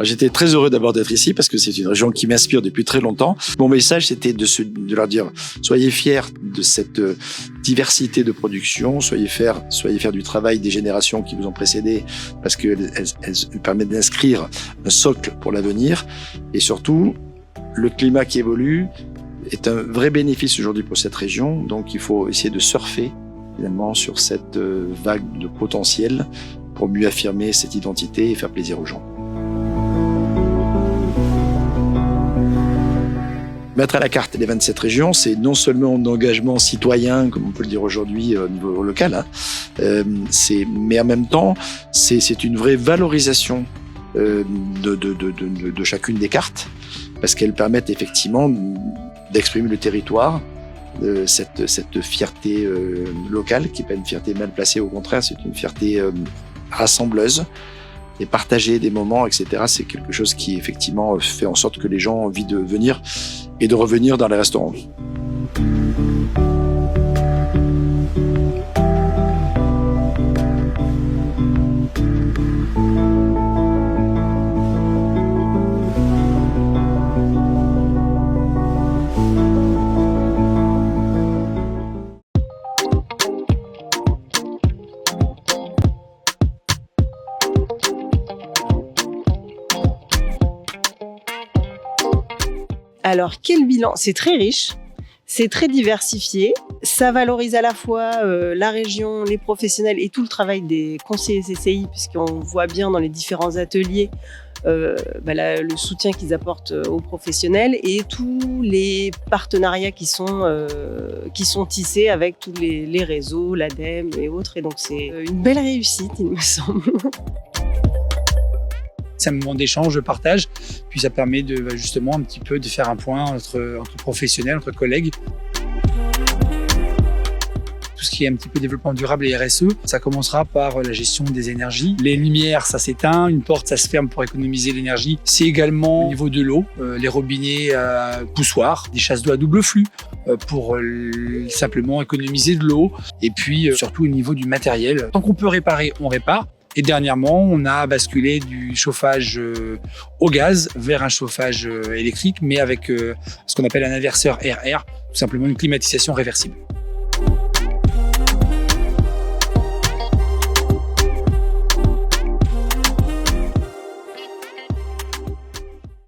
J'étais très heureux d'abord d'être ici parce que c'est une région qui m'inspire depuis très longtemps. Mon message, c'était de leur dire, soyez fiers de cette diversité de production, soyez fiers du travail des générations qui vous ont précédé parce qu'elles permettent d'inscrire un socle pour l'avenir. Et surtout, le climat qui évolue est un vrai bénéfice aujourd'hui pour cette région. Donc, il faut essayer de surfer finalement sur cette vague de potentiel pour mieux affirmer cette identité et faire plaisir aux gens. Mettre à la carte les 27 régions, c'est non seulement un engagement citoyen, comme on peut le dire aujourd'hui au niveau local, mais en même temps, c'est une vraie valorisation de chacune des cartes, parce qu'elles permettent effectivement d'exprimer le territoire, cette fierté locale, qui n'est pas une fierté mal placée, au contraire, c'est une fierté rassembleuse. Et partager des moments, etc., c'est quelque chose qui effectivement fait en sorte que les gens ont envie de venir et de revenir dans les restaurants. Alors, quel bilan? C'est très riche, c'est très diversifié. Ça valorise à la fois la région, les professionnels et tout le travail des conseillers CCI, puisqu'on voit bien dans les différents ateliers le soutien qu'ils apportent aux professionnels et tous les partenariats qui sont tissés avec tous les réseaux, l'ADEME et autres. Et donc, c'est une belle réussite, il me semble. C'est un moment d'échange, de partage, puis ça permet justement un petit peu de faire un point entre professionnels, entre collègues. Tout ce qui est un petit peu développement durable et RSE, ça commencera par la gestion des énergies. Les lumières, ça s'éteint, une porte, ça se ferme pour économiser l'énergie. C'est également au niveau de l'eau, les robinets poussoirs, des chasses d'eau à double flux pour simplement économiser de l'eau. Et puis surtout au niveau du matériel, tant qu'on peut réparer, on répare. Et dernièrement, on a basculé du chauffage au gaz vers un chauffage électrique, mais avec ce qu'on appelle un inverseur RR, tout simplement une climatisation réversible.